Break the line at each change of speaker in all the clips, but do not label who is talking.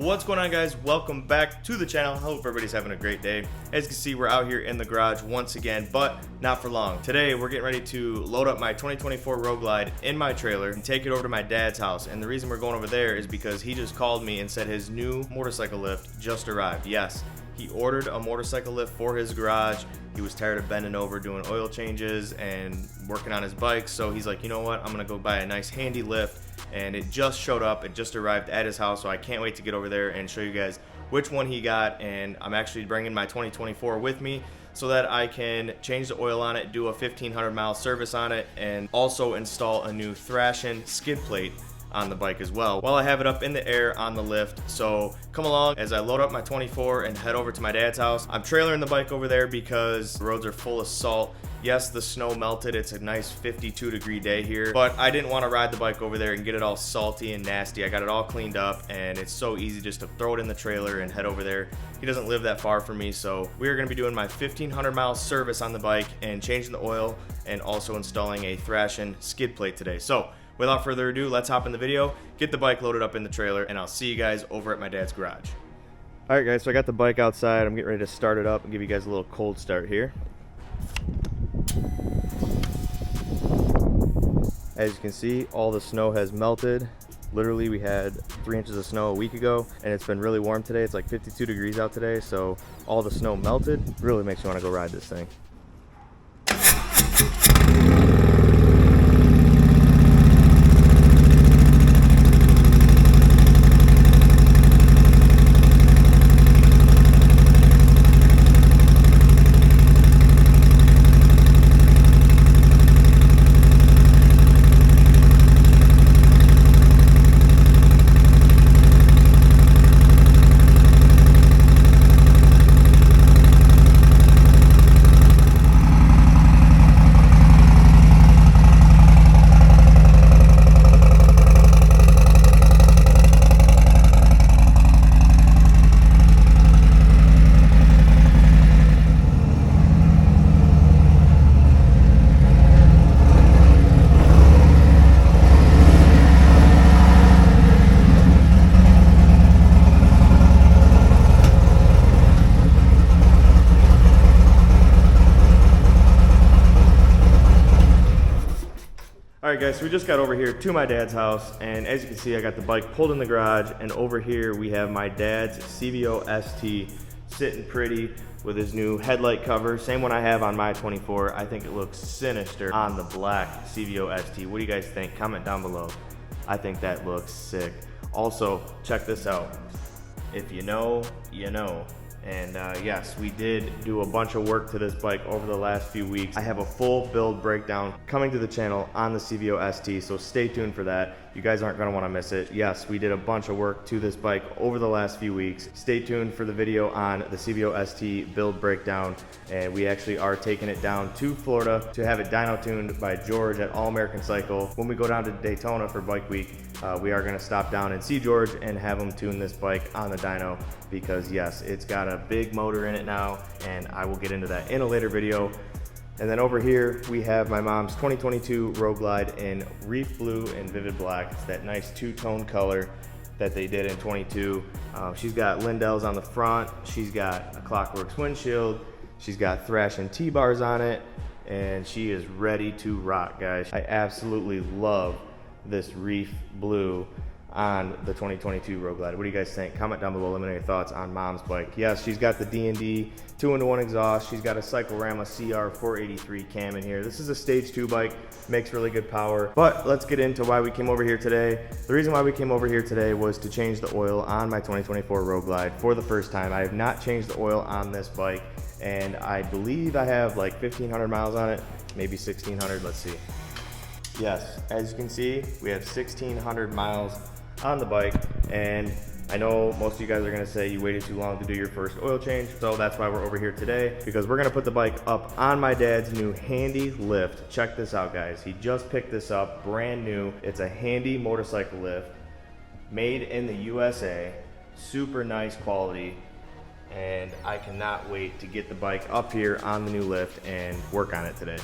What's going on, guys? Welcome back to the channel. Hope everybody's having a great day. As you can see, we're out here in the garage once again, but not for long. Today we're getting ready to load up my 2024 Road Glide in my trailer and take it over to my dad's house. And the reason we're going over there is because he just called me and said his new motorcycle lift just arrived. Yes, he ordered a motorcycle lift for his garage. He was tired of bending over doing oil changes and working on his bike, so he's like, you know what, I'm gonna go buy a nice handy lift. And it just showed up, it just arrived at his house, so I can't wait to get over there and show you guys which one he got. And I'm actually bringing my 2024 with me so that I can change the oil on it, do a 1,500 mile service on it, and also install a new Thrashin skid plate on the bike as well while I have it up in the air on the lift. So come along as I load up my 24 and head over to my dad's house. I'm trailering the bike over there because the roads are full of salt. Yes, the snow melted. It's a nice 52-degree day here, but I didn't want to ride the bike over there and get it all salty and nasty. I got it all cleaned up, and it's so easy just to throw it in the trailer and head over there. He doesn't live that far from me, so we are going to be doing my 1,500 mile service on the bike and changing the oil and also installing a Thrashin skid plate today. So without further ado, let's hop in the video, get the bike loaded up in the trailer, and I'll see you guys over at my dad's garage. All right, guys, so I got the bike outside. I'm getting ready to start it up and give you guys a little cold start here. As you can see, all the snow has melted. Literally, we had 3 inches of snow a week ago, and it's been really warm today. It's like 52 degrees out today, so all the snow melted. Really makes you want to go ride this thing. Alright guys, so we just got over here to my dad's house, and as you can see, I got the bike pulled in the garage, and over here we have my dad's CVO ST sitting pretty with his new headlight cover, same one I have on my 24. I think it looks sinister on the black CVO ST. What do you guys think? Comment down below. I think that looks sick. Also, check this out. If you know, you know. And yes, we did do a bunch of work to this bike over the last few weeks. I have a full build breakdown coming to the channel on the CVO ST, so stay tuned for that. You guys aren't gonna wanna miss it. Yes, we did a bunch of work to this bike over the last few weeks. Stay tuned for the video on the CVO ST build breakdown, and we actually are taking it down to Florida to have it dyno tuned by George at All American Cycle. When we go down to Daytona for Bike Week, we are gonna stop down and see George and have him tune this bike on the dyno, because yes, it's got a big motor in it now, and I will get into that in a later video. And then over here we have my mom's 2022 Road Glide in Reef Blue and Vivid Black. It's that nice two-tone color that they did in 22. She's got Lindell's on the front, she's got a Clockworks windshield, she's got Thrashin T-bars on it, and she is ready to rock, guys. I absolutely love this Reef Blue on the 2022 Road Glide. What do you guys think? Comment down below, let me know your thoughts on mom's bike. Yes, she's got the D&D 2-in-1 exhaust. She's got a Cyclorama CR 483 cam in here. This is a stage 2 bike, makes really good power. But let's get into why we came over here today. The reason why we came over here today was to change the oil on my 2024 Road Glide for the first time. I have not changed the oil on this bike, and I believe I have like 1,500 miles on it, maybe 1,600, let's see. Yes, as you can see, we have 1,600 miles on the bike, and I know most of you guys are gonna say you waited too long to do your first oil change, so that's why we're over here today, because we're gonna put the bike up on my dad's new handy lift. Check this out, guys. He just picked this up, brand new. It's a handy motorcycle lift, made in the USA, super nice quality, and I cannot wait to get the bike up here on the new lift and work on it today.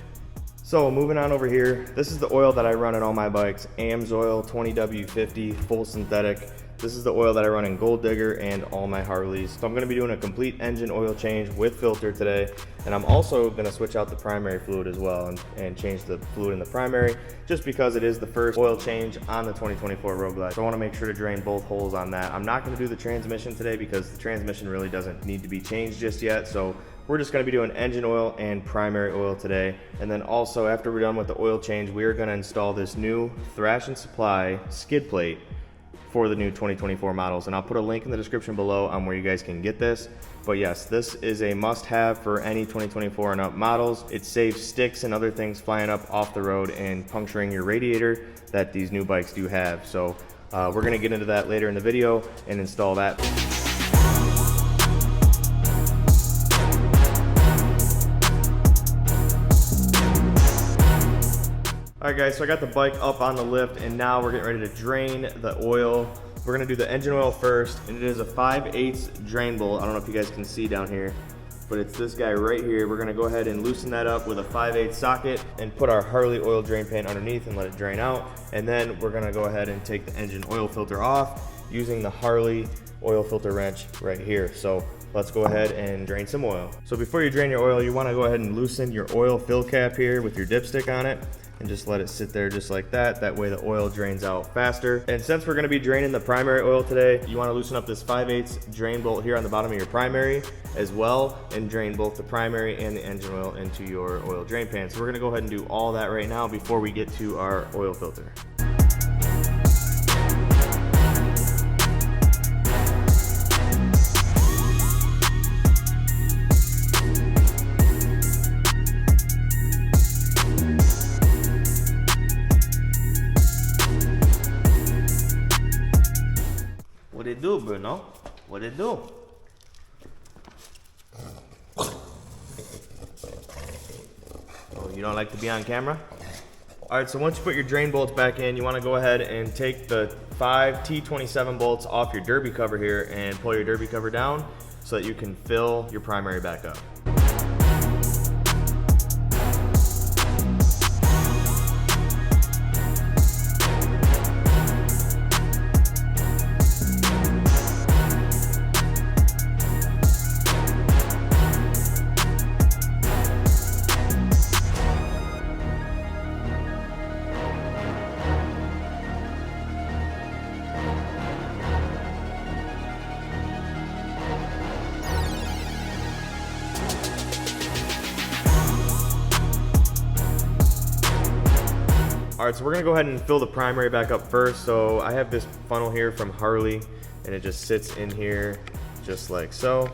So moving on over here, this is the oil that I run in all my bikes, AMS oil 20W50 full synthetic. This is the oil that I run in Gold Digger and all my Harleys. So I'm gonna be doing a complete engine oil change with filter today. And I'm also gonna switch out the primary fluid as well and change the fluid in the primary, just because it is the first oil change on the 2024 Road Glide. So I wanna make sure to drain both holes on that. I'm not gonna do the transmission today because the transmission really doesn't need to be changed just yet. So we're just gonna be doing engine oil and primary oil today. And then also after we're done with the oil change, we're gonna install this new Thrashin Supply skid plate for the new 2024 models, and I'll put a link in the description below on where you guys can get this. But yes, this is a must-have for any 2024 and up models. It saves sticks and other things flying up off the road and puncturing your radiator that these new bikes do have. So we're gonna get into that later in the video and install that. Alright guys, so I got the bike up on the lift and now we're getting ready to drain the oil. We're gonna do the engine oil first, and it is a 5/8 drain bolt. I don't know if you guys can see down here, but it's this guy right here. We're gonna go ahead and loosen that up with a 5/8 socket and put our Harley oil drain pan underneath and let it drain out. And then we're gonna go ahead and take the engine oil filter off using the Harley oil filter wrench right here. So let's go ahead and drain some oil. So before you drain your oil, you wanna go ahead and loosen your oil fill cap here with your dipstick on it, and just let it sit there just like that. That way the oil drains out faster. And since we're gonna be draining the primary oil today, you wanna loosen up this 5/8 drain bolt here on the bottom of your primary as well, and drain both the primary and the engine oil into your oil drain pan. So we're gonna go ahead and do all that right now before we get to our oil filter. What it do, Bruno? What it do? Oh, you don't like to be on camera? All right, so once you put your drain bolts back in, you want to go ahead and take the 5 T27 bolts off your derby cover here and pull your derby cover down so that you can fill your primary back up. All right, so we're gonna go ahead and fill the primary back up first. So I have this funnel here from Harley, and it just sits in here just like so.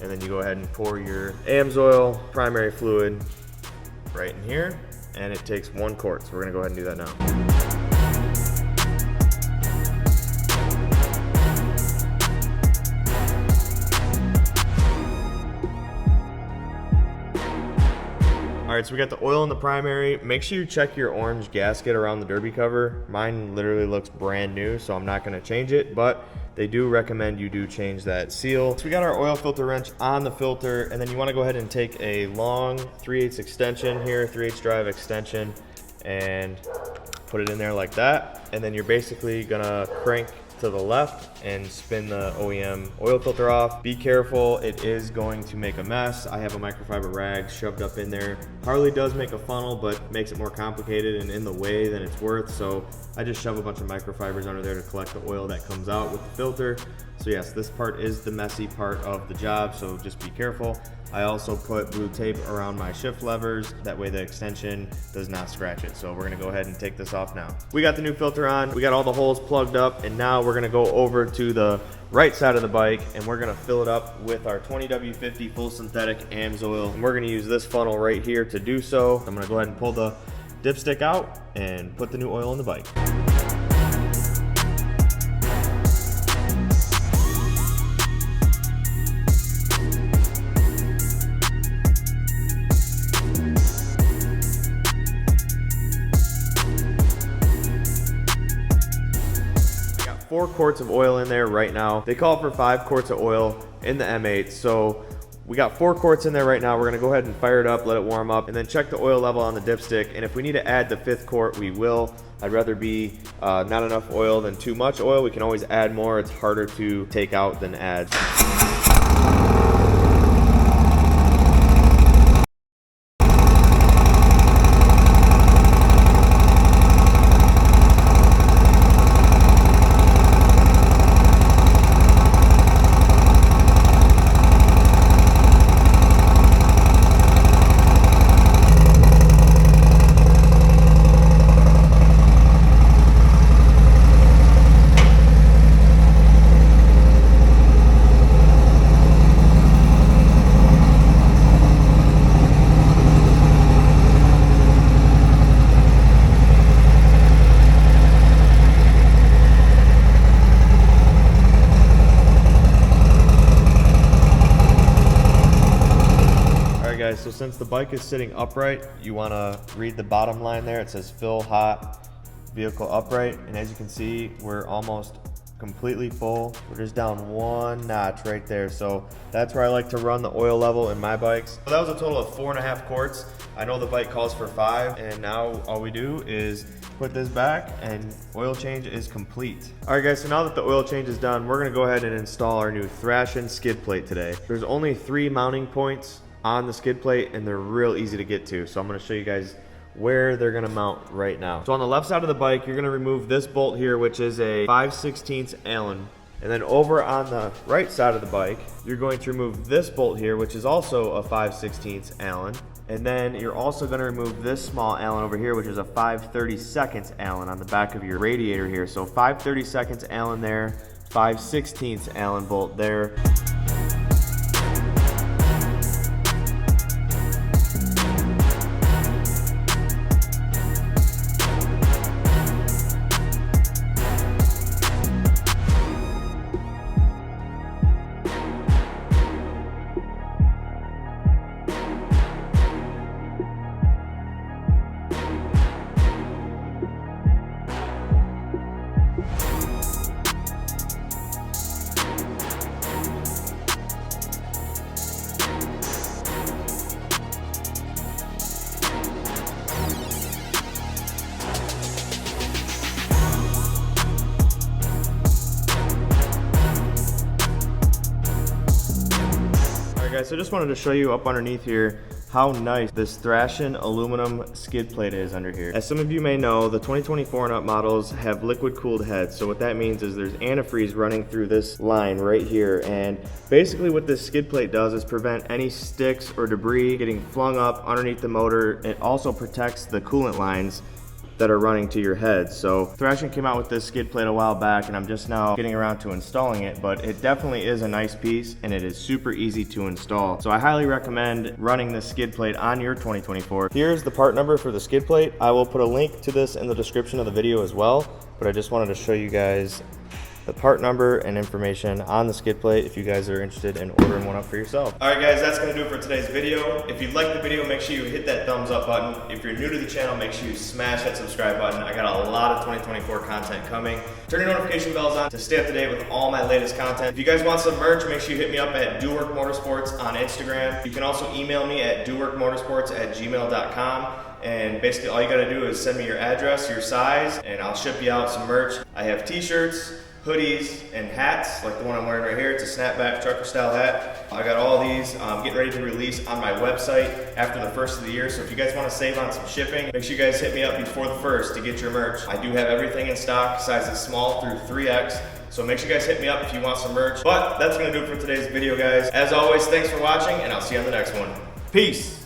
And then you go ahead and pour your AMSOIL primary fluid right in here, and it takes 1 quart. So we're gonna go ahead and do that now. All right, so we got the oil in the primary. Make sure you check your orange gasket around the derby cover. Mine literally looks brand new, so I'm not gonna change it, but they do recommend you do change that seal. So we got our oil filter wrench on the filter, and then you wanna go ahead and take a long 3/8 extension here, 3/8 drive extension, and put it in there like that. And then you're basically gonna crank to the left and spin the OEM oil filter off. Be careful, it is going to make a mess. I have a microfiber rag shoved up in there. Harley does make a funnel, but makes it more complicated and in the way than it's worth. So I just shove a bunch of microfibers under there to collect the oil that comes out with the filter. So yes, this part is the messy part of the job, so just be careful. I also put blue tape around my shift levers. That way the extension does not scratch it. So we're gonna go ahead and take this off now. We got the new filter on, we got all the holes plugged up, and now we're gonna go over to the right side of the bike and we're gonna fill it up with our 20W50 full synthetic AMSOIL. And we're gonna use this funnel right here to do so. I'm gonna go ahead and pull the dipstick out and put the new oil in the bike. I got 4 quarts of oil in there right now. They call for 5 quarts of oil in the M8, so We got 4 quarts in there right now. We're gonna go ahead and fire it up, let it warm up, and then check the oil level on the dipstick. And if we need to add the 5th quart, we will. I'd rather be not enough oil than too much oil. We can always add more. It's harder to take out than add. So since the bike is sitting upright, you want to read the bottom line there. It says fill hot, vehicle upright, and as you can see, we're almost completely full. We're just down 1 notch right there. So that's where I like to run the oil level in my bikes. So that was a total of 4.5 quarts. I know the bike calls for 5, and now all we do is put this back and oil change is complete. All right guys, so now that the oil change is done, we're gonna go ahead and install our new Thrashin skid plate today. There's only 3 mounting points on the skid plate and they're real easy to get to. So I'm gonna show you guys where they're gonna mount right now. So on the left side of the bike, you're gonna remove this bolt here, which is a 5/16 Allen. And then over on the right side of the bike, you're going to remove this bolt here, which is also a 5/16 Allen. And then you're also gonna remove this small Allen over here, which is a 5/32 Allen on the back of your radiator here. So 5/32 Allen there, 5/16 Allen bolt there. Guys, so I just wanted to show you up underneath here how nice this Thrashin aluminum skid plate is under here. As some of you may know, the 2024 and up models have liquid cooled heads. So what that means is there's antifreeze running through this line right here. And basically what this skid plate does is prevent any sticks or debris getting flung up underneath the motor. It also protects the coolant lines that are running to your head. So Thrashin came out with this skid plate a while back and I'm just now getting around to installing it, but it definitely is a nice piece and it is super easy to install. So I highly recommend running this skid plate on your 2024. Here's the part number for the skid plate. I will put a link to this in the description of the video as well, but I just wanted to show you guys the part number and information on the skid plate if you guys are interested in ordering one up for yourself. All right guys, that's gonna do it for today's video. If you like the video, make sure you hit that thumbs up button. If you're new to the channel, make sure you smash that subscribe button. I got a lot of 2024 content coming. Turn your notification bells on to stay up to date with all my latest content. If you guys want some merch, make sure you hit me up at DOOWORK Motorsports on Instagram. You can also email me at doworkmotorsports@gmail.com. And basically all you gotta do is send me your address, your size, and I'll ship you out some merch. I have t-shirts, hoodies, and hats, like the one I'm wearing right here. It's a snapback trucker style hat. I got all these getting ready to release on my website after the first of the year. So if you guys want to save on some shipping, make sure you guys hit me up before the 1st to get your merch. I do have everything in stock, sizes small through 3X. So make sure you guys hit me up if you want some merch. But that's gonna do it for today's video, guys. As always, thanks for watching, and I'll see you on the next one. Peace.